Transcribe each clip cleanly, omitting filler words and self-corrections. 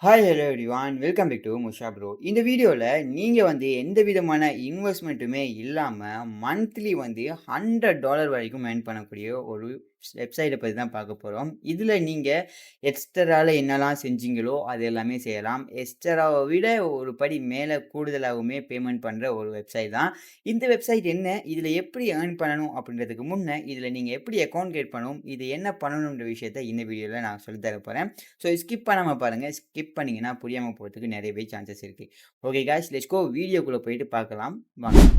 Hi hello everyone welcome back to Musha bro. இந்த வீடியோவில் நீங்கள் எந்த விதமான இன்வெஸ்ட்மெண்ட்டுமே இல்லாமல் மந்த்லி $100 வரைக்கும் ஏர்ன் பண்ணக்கூடிய ஒரு வெப்சைட்டை பற்றி தான் பார்க்க போகிறோம். இதில் நீங்கள் எக்ஸ்ட்ராவில் என்னெல்லாம் செஞ்சீங்களோ அது எல்லாமே செய்யலாம். எக்ஸ்ட்ராவை விட ஒரு படி மேலே கூடுதலாகவுமே பேமெண்ட் பண்ணுற ஒரு வெப்சைட் தான். இந்த வெப்சைட் என்ன, இதில் எப்படி ஏர்ன் பண்ணணும் அப்படின்றதுக்கு முன்னே இதில் நீங்கள் எப்படி அக்கௌண்ட் கிரியேட் பண்ணணும், இது என்ன பண்ணணுன்ற விஷயத்தை இந்த வீடியோவில் நான் சொல்லித்தர போகிறேன். ஸோ ஸ்கிப் பண்ணாமல் பாருங்கள். ஸ்கிப் பண்ணிங்கன்னா புரியாமல் போகிறதுக்கு நிறையவே சான்சஸ் இருக்குது. Okay guys, let's go. வீடியோக்குள்ளே போயிட்டு பார்க்கலாம் வாங்க.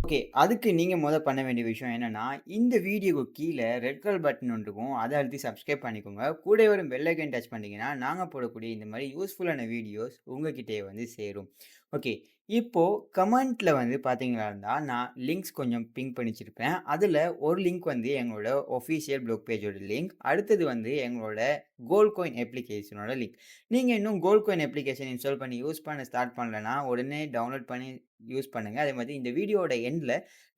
ஓகே. அதுக்கு நீங்க பண்ண வேண்டிய விஷயம் என்னன்னா, இந்த வீடியோக்கு கீழ ரெட் கலர் பட்டன் ஒண்ணு இருக்கும். அத அழுத்தி சப்ஸ்கிரைப் பண்ணிக்கோங்க. கூடவே வரும் பெல் ஐகான் டச் பண்ணீங்கன்னா, நாங்க போடக்கூடிய இந்த மாரி யூஸ்ஃபுல்லான வீடியோஸ் உங்ககிட்டயே சேரும். ஓகே. இப்போ கமெண்ட்ல பார்த்தீங்களா இருந்தா, நான் லிங்க்ஸ் கொஞ்சம் பிங் பண்ணி வச்சிருப்பேன். அதுல ஒரு லிங்க் எங்களோட ஆஃபிஷியல் ப்ளாக் பேஜோட லிங்க். அடுத்தது எங்களோட கோல்ட் காயின் அப்ளிகேஷனோட லிங்க். நீங்க இன்னும் கோல்ட் காயின் அப்ளிகேஷன் இன்ஸ்டால் பண்ணி யூஸ் பண்ண ஸ்டார்ட் பண்ணலன்னா, உடனே டவுன்லோட் பண்ணி யூஸ் பண்ணுங்க. அதே மாதிரி இந்த வீடியோவோட எண்ட்ல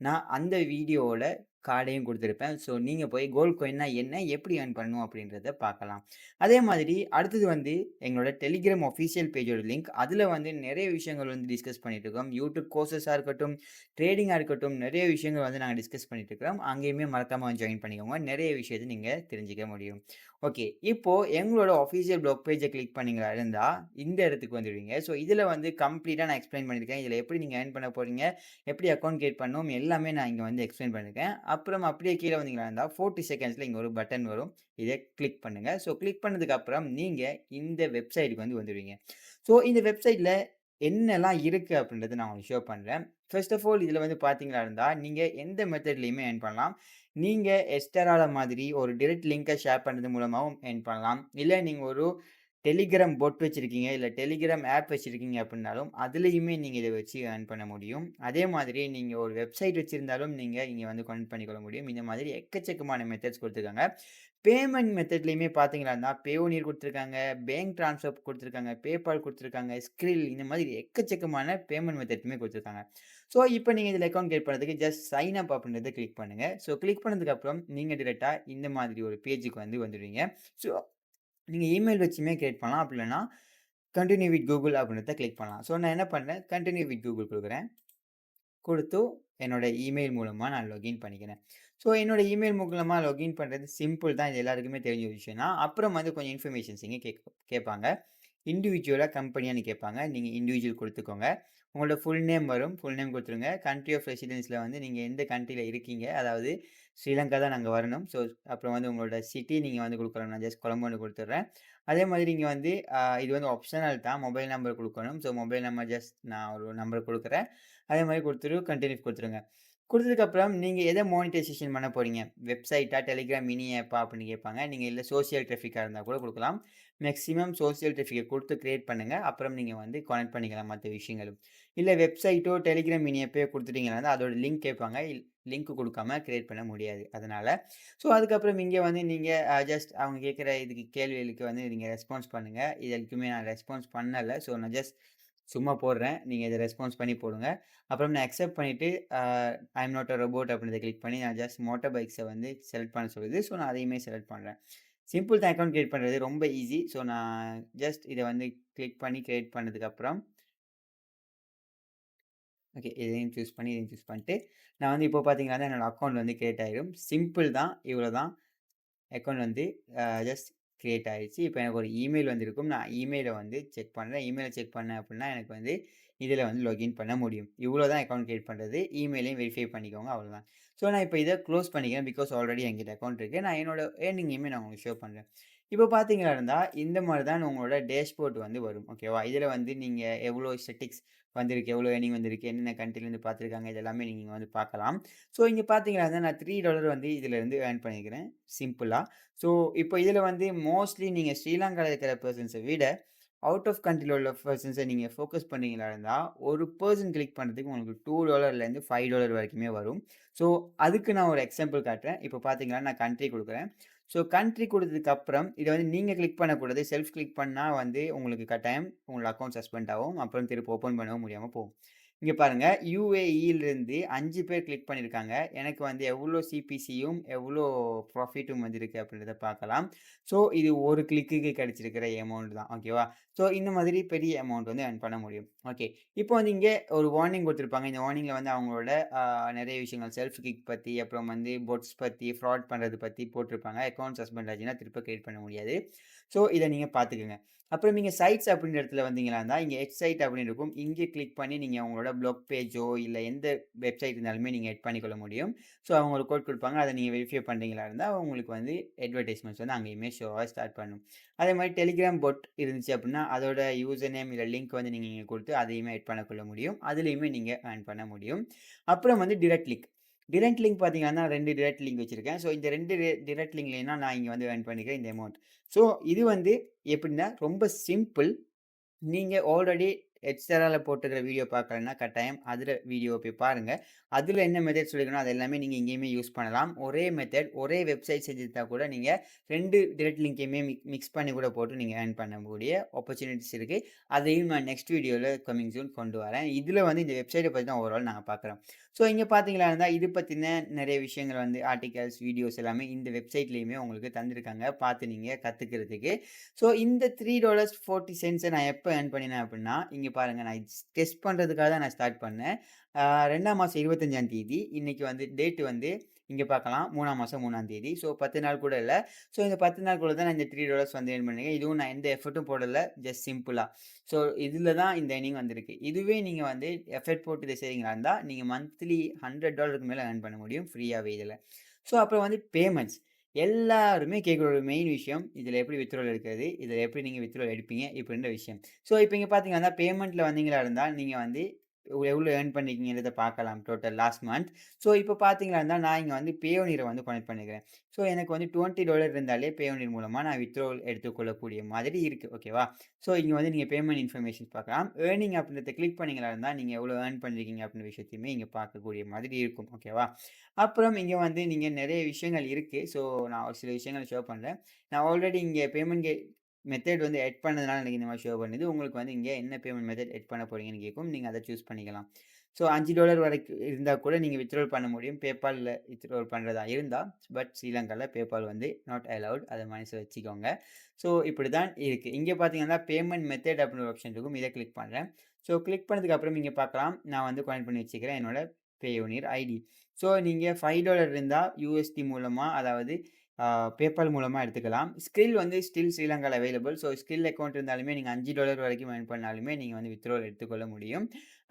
நான் அந்த வீடியோவோட கார்டையும் குடுத்திருப்பேன். ஸோ நீங்க போய் கோல்ட் காயின்னா என்ன? எப்படி ஏர்ன் பண்ணணும்? அப்படின்றத பார்க்கலாம். அதே மாதிரி அடுத்தது எங்களோட டெலிகிராம் ஆஃபிஷியல் பேஜோட லிங்க். அதுல நெறைய விஷயங்கள் டிஸ்கஸ் பண்ணிட்டு இருக்கோம். யூடியூப் கோர்ஸஸா இருக்கட்டும், ட்ரேடிங்கா இருக்கட்டும், நெறைய விஷயங்கள் நாங்க டிஸ்கஸ் பண்ணிட்டு இருக்கிறோம். அங்கேயுமே மறக்காம ஜாயின் பண்ணிக்கோங்க. நெறைய விஷயத்த நீங்க தெரிஞ்சுக்க முடியும். ஓகே. இப்போ எங்களோட ஆஃபிஷியல் ப்ளாக் பேஜ கிளிக் பண்ணீங்களா இருந்தா, இந்த இடத்துக்கு வந்துடுவீங்க. ஸோ இதுல கம்ப்ளீட்டா நான் எக்ஸ்ப்ளைன் பண்ணியிருக்கேன். இதுல எப்படி நீங்க ஏர்ன் பண்ண போறீங்க? எப்படி அக்கவுண்ட் கிரியேட் பண்ணணும்? எல்லாமே நான் இங்க எக்ஸ்ப்ளைன் பண்ணியிருக்கேன். அப்புறம் அப்படியே கீழ வந்தீங்களா இருந்தா 40 செகண்ட்ஸ்ல இங்க ஒரு பட்டன் வரும். இத கிளிக் பண்ணுங்க. ஸோ கிளிக் பண்ணதுக்கு அப்புறம் நீங்க இந்த வெப்சைட்க்கு வந்துருவீங்க. ஸோ இந்த வெப்சைட்ல என்னலாம் இருக்கு அப்படின்றத நான் உங்களுக்கு ஷோ பண்றேன். ஃபர்ஸ்ட் ஆஃப் ஆல் இதுல பார்த்தீங்களா இருந்தா, நீங்க எந்த மெத்தட்லயுமே ஏர்ன் பண்ணலாம். நீங்க எஸ்டரால மாதிரி ஒரு டைரக்ட் லிங்க ஷேர் பண்றது மூலமாவும் ஏர்ன் பண்ணலாம். இல்ல நீங்க ஒரு டெலிகிராம் பொட் வச்சிருக்கீங்க, இல்ல டெலிகிராம் ஆப் வச்சிருக்கீங்க அப்படின்னாலும், அதிலயுமே நீங்க இத வச்சு ஏர்ன் பண்ண முடியும். அதே மாதிரி நீங்க ஒரு வெப்சைட் வச்சிருந்தாலும் நீங்க இங்க கனெக்ட் பண்ணிக்கொள்ள முடியும். இந்த மாதிரி எக்கச்சக்கமான மெத்தட்ஸ் குடுத்துருக்காங்க. பேமெண்ட் மெத்தட்லயுமே பார்த்தீங்கன்னா, பேயோனியர் குடுத்துருக்காங்க, பேங்க் ட்ரான்ஸ்ஃபர் குடுத்துருக்காங்க, பேபால் குடுத்துருக்காங்க, ஸ்க்ரில் இந்த மாதிரி எக்கச்சக்கமான பேமெண்ட் மெத்தட்ஸுமே குடுத்துருக்காங்க. ஸோ, இப்ப நீங்க இதில அக்கவுண்ட் கிரியேட் பண்ணதுக்கு ஜஸ்ட் சைன் அப் அப்படின்றத கிளிக் பண்ணுங்க. ஸோ, கிளிக் பண்ணதுக்கு அப்புறம் நீங்க டைரக்ட்டா இந்த மாதிரி ஒரு பேஜ்க்கு வந்துருவீங்க. ஸோ, நீங்க இமெயில் வச்சுமே கிரியேட் பண்ணலாம். அப்படி இல்லன்னா, கன்டின்யூ வித் கூகுள் அப்படின்றத கிளிக் பண்ணலாம். ஸோ, நான் என்ன பண்றேன், கன்டின்யூ வித் கூகுள் குடுக்குறேன். குடுத்து என்னோட இமெயில் மூலமா நான் லாகின் பண்ணிக்கிறேன். ஸோ, என்னோட இமெயில் மூலமா லாகின் பண்றது சிம்பிள் தான். இது எல்லாருக்குமே தெரிஞ்ச விஷயம் தான். அப்புறம் கொஞ்சம் இன்ஃபர்மேஷன்ஸ் இங்க கேட்பாங்க. இண்டிவிஜுவலா, கம்பெனியான்னு கேட்பாங்க. நீங்க இண்டிவிஜுவல் குடுத்துக்கோங்க. உங்களோட ஃபுல் நேம் வரும். ஃபுல் நேம் குடுத்துருங்க. கண்ட்ரி ஆஃப் ரெசிடென்ஸ்ல நீங்க எந்த கண்ட்ரில இருக்கீங்க, அதாவது ஸ்ரீலங்கா தான் நாங்க வரணும். ஸோ, அப்புறம் உங்களோட சிட்டி நீங்க குடுக்கலாம். நான் ஜஸ்ட் கொலம்போன்னு குடுத்துடுறேன். அதே மாதிரி நீங்க இது ஆப்ஷனல் தான். மொபைல் நம்பர் குடுக்கணும். ஸோ, மொபைல் நம்பர் ஜஸ்ட் நான் ஒரு நம்பர் குடுக்குறேன். அதே மாரி குடுத்துட்டு கன்டின்யூ குடுத்துருங்க. குடுத்ததுக்கப்புறம் நீங்க எத மானிட்டைசேஷன் பண்ண போறீங்க? வெப்சைட்டா, டெலிகிராம் மினி ஆப்பா அப்படின்னு கேட்பாங்க. நீங்க இல்ல சோசியல் டிராஃபிக்கா இருந்தா கூட குடுக்கலாம். மேக்ஸிமம் சோசியல் டிராஃபிக்க குடுத்து கிரியேட் பண்ணுங்க. அப்புறம் நீங்க கனெக்ட் பண்ணிக்கலாம் மத்த விஷயங்களும். இல்ல வெப்சைட்டோ, டெலிகிராம் மினி ஆப்பயோ குடுத்துட்டீங்கன்னா, அதோட லிங்க் கேட்பாங்க. லிங்க் குடுக்காம கிரியேட் பண்ண முடியாது. அதனால. ஸோ, அதுக்கப்புறம் இங்க நீங்க ஜஸ்ட் அவங்க கேட்கிற இதுக்கு கேள்விகளுக்கு நீங்க ரெஸ்பான்ஸ் பண்ணுங்க. இது வரைக்குமே நான் ரெஸ்பான்ஸ் பண்ணல. ஸோ, நான் ஜஸ்ட் சும்மா போடுறேன். நீங்க இத ரெஸ்பான்ஸ் பண்ணி போடுங்க. அப்புறம் நான் அக்செப்ட் பண்ணிட்டு ஐ அம் நாட் எ ரோபோட் அப்படின்றத கிளிக் பண்ணி நான் ஜஸ்ட் மோட்டார் பைக்ஸ செலக்ட் பண்ண சொல்லுது. ஸோ, நான் அதையுமே செலக்ட் பண்றேன். சிம்பிள் தான் அக்கவுண்ட் கிரியேட் பண்றது. ரொம்ப ஈஸி. ஸோ, நான் ஜஸ்ட் இத கிளிக் பண்ணி கிரியேட் பண்ணதுக்கப்புறம் ஓகே. இதையும் சூஸ் பண்ணி, இதையும் சூஸ் பண்ணிட்டு, நான் இப்போ பார்த்தீங்கன்னா, என்னோட அக்கவுண்ட் கிரியேட் ஆயிரும். சிம்பிள் தான். இவ்வளோ தான். அக்கவுண்ட் ஜஸ்ட் கிரியேட் ஆயிருச்சு. இப்போ எனக்கு ஒரு இமெயில் வந்திருக்கும். நான் இமெயில செக் பண்றேன். இமெயில செக் பண்ணேன் அப்டின்னா, எனக்கு இதில லாகின் பண்ண முடியும். இவ்வளோ தான் அக்கவுண்ட் கிரியேட் பண்றது. இமெயிலையும் வெரிஃபை பண்ணிக்கோங்க. அவ்வளோதான். ஸோ, நான் இப்போ இத க்ளோஸ் பண்ணிக்கிறேன். பிகாஸ் ஆல்ரெடி என்கிட்ட அக்கவுண்ட் இருக்கு. நான் என்னோட ஏர்னிங்கையுமே நான் உங்களுக்கு ஷோ பண்றேன். இப்போ பார்த்தீங்களா இருந்தா, இந்த மாரி தான் உங்களோட டேஷ்போர்ட் வரும். ஓகேவா? இதில நீங்க எவ்வளோ ஸ்டேட்டிக்ஸ் வந்திருக்கு, எவ்வளோ ஏர்னிங் வந்திருக்கு, என்னென்ன கண்ட்ரிலேருந்து பார்த்துருக்காங்க, இது எல்லாமே நீங்க பார்க்கலாம். ஸோ, இங்க பார்த்தீங்கன்னா நான் $3 இதிலருந்து ஏர்ன் பண்ணியிருக்கிறேன். சிம்பிளா. ஸோ, இப்போ இதில மோஸ்ட்லி நீங்க ஸ்ரீலங்கால இருக்கிற பெர்சன்ஸ விட, அவுட் ஆஃப் கண்ட்ரில உள்ள பெர்சன்ஸ நீங்க ஃபோக்கஸ் பண்ணீங்களா இருந்தா, ஒரு பெர்சன் கிளிக் பண்றதுக்கு உங்களுக்கு $2லேருந்து $5 வரைக்குமே வரும். ஸோ, அதுக்கு நான் ஒரு எக்ஸாம்பிள் காட்டுறேன். இப்போ பார்த்தீங்கன்னா, நான் கண்ட்ரி குடுக்குறேன். ஸோ, கண்ட்ரி குடுத்ததுக்கு அப்புறம், இத நீங்க கிளிக் பண்ணக்கூடாது. செல்ஃப் கிளிக் பண்ணா உங்களுக்கு கட்டாயம் உங்களோட அக்கவுண்ட் சஸ்பெண்ட் ஆகும். அப்புறம் திரும்ப ஓப்பன் பண்ணவும் முடியாம போகும். இங்க பாருங்க யுஏஇலிருந்து 5 பேர் கிளிக் பண்ணியிருக்காங்க. எனக்கு வந்து எவ்வளோ சிபிசியும், எவ்வளோ ப்ராஃபிட்டும் வந்திருக்கு அப்படின்றத பார்க்கலாம். ஸோ இது ஒரு கிளிக்குக்கு கிடைச்சிருக்கிற அமௌண்ட் தான். ஓகேவா? ஸோ இந்த மாதிரி பெரிய அமௌண்ட் வந்து ஏர்ன் பண்ண முடியும். ஓகே. இப்போ வந்து இங்கே ஒரு வார்னிங் குடுத்துருப்பாங்க. இந்த வார்னிங்ல வந்து அவங்களோட நெறைய விஷயங்கள் செல்ஃப் கிக் பத்தி, அப்புறம் வந்து பொட்ஸ் பத்தி, ஃப்ராட் பண்றது பத்தி போட்டிருப்பாங்க. அக்கவுண்ட் சஸ்பெண்ட் ஆச்சுன்னா திரும்ப கிரியேட் பண்ண முடியாது. ஸோ இத நீங்க பார்த்துக்கங்க. அப்புறம் நீங்க சைட்ஸ் அப்படின்ற இடத்துல வந்தீங்களா இருந்தா, இங்க எட் சைட் அப்படின்னு இருக்கும். இங்கே கிளிக் பண்ணி நீங்க உங்களோட ப்ளாக் பேஜோ, இல்ல எந்த வெப்சைட் இருந்தாலுமே நீங்க எட் பண்ணிக்கொள்ள முடியும். ஸோ அவங்க ஒரு கோட் குடுப்பாங்க. அத நீங்க வெரிஃபை பண்றீங்களா இருந்தா, உங்களுக்கு வந்து அட்வர்டைஸ்மென்ட்ஸ் வந்து அங்கேயுமே ஷோ ஆக ஸ்டார்ட் பண்ணும். அதே மாரி டெலிகிராம் பாட் இருந்துச்சு அப்படின்னா, அதோட யூசர் நேம் இல்ல லிங்க் வந்து நீங்க இங்க குடுத்து அதையுமே எட் பண்ணக்கொள்ள முடியும். அதிலயுமே நீங்க ஏர்ன் பண்ண முடியும். அப்புறம் வந்து டைரக்ட் லிங்க். டைரக்ட் லிங்க் பார்த்தீங்கன்னா, 2 டைரக்ட் லிங்க் வச்சிருக்கேன். ஸோ இந்த 2 டைரக்ட் லிங்க்லயும் தான் நான் இங்க வந்து ஏர்ன் பண்ணிக்கிறேன் இந்த அமௌண்ட். ஸோ இது வந்து எப்படின்னா, ரொம்ப சிம்பிள். நீங்க ஆல்ரெடி எக்ஸ்ட்ரால போட்டுருக்கிற வீடியோ பார்க்கலன்னா, கட்டாயம் அதுல வீடியோ போய் பாருங்க. அதுல என்ன மெத்தட் சொல்லியிருக்கனோ, அது எல்லாமே நீங்க இங்கேயுமே யூஸ் பண்ணலாம். ஒரே மெத்தட், ஒரே வெப்சைட் செஞ்சிருந்தா கூட நீங்க 2 டைரக்ட் லிங்கையுமே மிக்ஸ் பண்ணி கூட போட்டு நீங்க ஏர்ன் பண்ணக்கூடிய ஆப்பர்ச்சுனிட்டீஸ் இருக்கு. அதையும் நான் நெக்ஸ்ட் வீடியோல கமிங் சூன் கொண்டு வரேன். இதுல வந்து இந்த வெப்சைட்ட பத்தி தான் ஓவரால் நாங்க பார்க்குறோம். ஸோ இங்க பார்த்தீங்களா இருந்தா, இது பத்தின நெறைய விஷயங்கள் வந்து ஆர்டிகல்ஸ், வீடியோஸ் எல்லாமே இந்த வெப்சைட்லயுமே உங்களுக்கு தந்திருக்காங்க. பார்த்து நீங்க கத்துக்கிறதுக்கு. ஸோ இந்த $3.40 நான் எப்ப ஏர்ன் பண்ணினேன் அப்டின்னா, இங்க பாருங்க நான் டெஸ்ட் பண்றதுக்காக தான் நான் ஸ்டார்ட் பண்ணேன். 2ஆம் மாசம் 25ஆம் தேதி. இன்னைக்கு வந்து டேட் வந்து இங்க பார்க்கலாம். 3ஆம் மாசம் 3ஆம் தேதி. ஸோ 10 நாள் கூட இல்ல. ஸோ இந்த 10 நாளுக்குள்ள தான் நான் இந்த $3 வந்து ஏர்ன் பண்ணியிருக்கேன். இதுவும் நான் எந்த எஃபோர்ட்டும் போடல. ஜஸ்ட் சிம்பிளா. ஸோ இதுல தான் இந்த ஏர்னிங் வந்திருக்கு. இதுவே நீங்க வந்து எஃபோர்ட் போட்டு இத செய்றீங்களா இருந்தா, நீங்க மந்த்லி $100க்கு மேல ஏர்ன் பண்ண முடியும் ஃப்ரீயாவே இதுல. ஸோ அப்புறம் வந்து பேமெண்ட்ஸ். எல்லாருமே கேட்குற ஒரு மெயின் விஷயம், இதில எப்படி வித்ட்ராவல் எடுக்கிறது? இதில எப்படி நீங்க வித்ட்ராவல் எடுப்பீங்க? இப்படின்ற விஷயம். ஸோ இப்ப இங்க பார்த்தீங்கன்னா, பேமெண்ட்ல வந்தீங்களா இருந்தா, நீங்க வந்து எவ்வளோ ஏர்ன் பண்ணியிருக்கீங்கன்றத பார்க்கலாம் டோட்டல் லாஸ்ட் மந்த். ஸோ இப்ப பார்த்தீங்களா இருந்தா, நான் இங்க வந்து Payoneer வந்து கனெக்ட் பண்ணிக்கிறேன். ஸோ எனக்கு வந்து $20 இருந்தாலே Payoneer மூலமா நான் வித்ட்ராவல் எடுத்துக்கொள்ளக்கூடிய மாதிரி இருக்கு. ஓகேவா? ஸோ இங்க வந்து நீங்க பேமெண்ட் இன்ஃபர்மேஷன்ஸ் பார்க்கலாம். ஏர்னிங் அப்படின்றத கிளிக் பண்ணீங்களா இருந்தா, நீங்க எவ்வளோ ஏர்ன் பண்ணியிருக்கீங்க அப்படின்ற விஷயத்தையுமே இங்க பார்க்கக்கூடிய மாதிரி இருக்கும். ஓகேவா? அப்புறம் இங்க வந்து நீங்க நெறைய விஷயங்கள் இருக்கு. ஸோ நான் ஒரு சில விஷயங்கள ஷோ பண்றேன். நான் ஆல்ரெடி இங்க பேமெண்ட் மெத்தட் வந்து எட் பண்ணதுனால எனக்கு இந்த மாரி ஷோ பண்ணுது. உங்களுக்கு வந்து இங்க என்ன பேமெண்ட் மெத்தட் எட் பண்ண போறீங்கன்னு கேட்கும். நீங்க அத சூஸ் பண்ணிக்கலாம். ஸோ $5 வரைக்கும் இருந்தா கூட நீங்க வித்ட்ராவல் பண்ண முடியும். PayPalல வித்ட்ராவல் பண்றதா இருந்தா. பட் ஸ்ரீலங்கால PayPal வந்து நாட் அலோவ்ட். அத மனசுல வச்சுக்கோங்க. ஸோ இப்படி தான் இருக்கு. இங்க பார்த்தீங்கன்னா, பேமெண்ட் மெத்தட் அப்படின்னு ஒரு ஆப்ஷன் இருக்கும். இத கிளிக் பண்றேன். ஸோ கிளிக் பண்ணதுக்கு அப்புறம் இங்க பார்க்கலாம். நான் வந்து கனெக்ட் பண்ணி வச்சுக்கிறேன் என்னோட Payoneer ஐடி. ஸோ நீங்க $5 இருந்தா USD மூலமா அதாவது PayPal மூலமா எடுத்துக்கலாம். ஸ்கில் வந்து ஸ்டில் ஸ்ரீலங்கால அவைலபிள். ஸோ ஸ்கில் அக்கவுண்ட் இருந்தாலுமே நீங்க $5 வரைக்கும் ஏர்ன் பண்ணாலுமே நீங்க வந்து வித்ட்ராவல் எடுத்துக்கொள்ள முடியும்.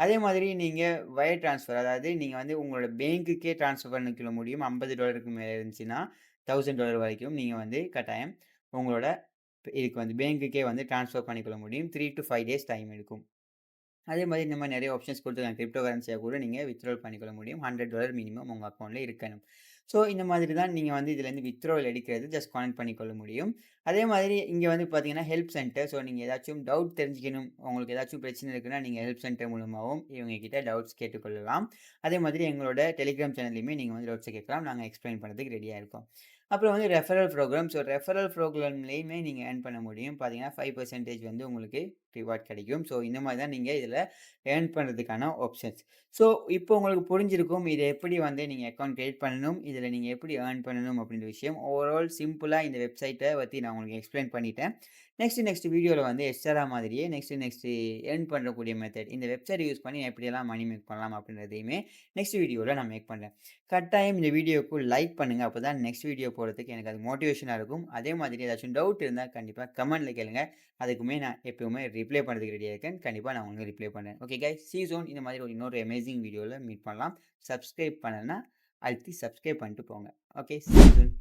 அதே மாதிரி நீங்க வயர் ட்ரான்ஸ்ஃபர் அதாவது நீங்க வந்து உங்களோட பேங்க்குக்கே ட்ரான்ஸ்ஃபர் பண்ணிக்கொள்ள முடியும். $50க்கு மேல இருந்துச்சுன்னா, $1000 வரைக்கும் நீங்க வந்து கட்டாயம் உங்களோட இதுக்கு வந்து பேங்க்குக்கே வந்து ட்ரான்ஸ்ஃபர் பண்ணிக்கொள்ள முடியும். 3 டூ 5 டேஸ் டைம் எடுக்கும். அதே மாரி இந்த மாரி நெறைய ஆப்ஷன்ஸ் குடுத்துருக்காங்க. கிரிப்டோ கரன்சியா கூட நீங்க வித்ட்ராவல் பண்ணிக்கொள்ள முடியும். $100 மினிமம் உங்க அக்கவுண்ட்ல இருக்கணும். ஸோ இந்த மாதிரி தான் நீங்க வந்து இதுலேருந்து வித்ட்ராவல் எடுக்கிறது ஜஸ்ட் கனெக்ட் பண்ணிக்கொள்ள முடியும். அதே மாதிரி இங்க வந்து பார்த்தீங்கன்னா, ஹெல்ப் சென்டர். ஸோ நீங்க ஏதாச்சும் டவுட் தெரிஞ்சுக்கணும், உங்களுக்கு ஏதாச்சும் பிரச்சனை இருக்குன்னா, நீங்க ஹெல்ப் சென்டர் மூலமாவும் இவங்க கிட்ட டவுட்ஸ் கேட்டுக்கொள்ளலாம். அதே மாதிரி எங்களோட டெலிகிராம் சேனல்லயுமே நீங்க வந்து டவுட்ஸ கேட்கலாம். நாங்க எக்ஸ்பிளைன் பண்றதுக்கு ரெடியா இருக்கோம். அப்புறம் வந்து ரெஃபரல் ப்ரோகிராம். ஸோ ரெஃபரல் ப்ரோகிராம்லயுமே நீங்க ஏர்ன் பண்ண முடியும். பார்த்தீங்கன்னா, 5% வந்து உங்களுக்கு ரிவார்ட் கிடைக்கும். ஸோ இந்த மாரி தான் நீங்க இதில ஏர்ன் பண்றதுக்கான ஆப்ஷன்ஸ். ஸோ இப்போ உங்களுக்கு புரிஞ்சிருக்கும். இத எப்படி வந்து நீங்க அக்கவுண்ட் கிரியேட் பண்ணணும், இதில நீங்க எப்படி ஏர்ன் பண்ணணும் அப்படின்ற விஷயம். ஓவரால் சிம்பிளா இந்த வெப்சைட்ட பத்தி நான் உங்களுக்கு எக்ஸ்பிளைன் பண்ணிட்டேன். நெக்ஸ்ட் வீடியோல வந்து எஸ்டரா மாதிரியே நெக்ஸ்ட் ஏர்ன் பண்ணக்கூடிய மெத்தட் இந்த வெப்சைட் யூஸ் பண்ணி எப்படியெல்லாம் மணி மேக் பண்ணலாம் அப்படின்றதையுமே நெக்ஸ்ட் வீடியோல நான் மேக் பண்றேன். கட்டாயம் இந்த வீடியோக்கு லைக் பண்ணுங்க. அப்பதான் நெக்ஸ்ட் வீடியோ போடுறதுக்கு எனக்கு அது மோட்டிவேஷனா இருக்கும். அதே மாதிரி ஏதாச்சும் டவுட் இருந்தா கண்டிப்பா கமெண்ட்ல கேளுங்க. அதுக்குமே நான் எப்பவுமே ரிப்ளை பண்றதுக்கு ரெடியா இருக்கேன். கண்டிப்பா நான் உங்களுக்கு ரிப்ளை பண்றேன். Okay guys, sea you soon. இந்த மாதிரி இன்னொரு அமேசிங் வீடியோல மீட் பண்ணலாம். சப்ஸ்கிரைப் பண்ணலன்னா அழுத்தி சப்ஸ்கிரைப் பண்ணிட்டு போங்க. Okay, sea you soon.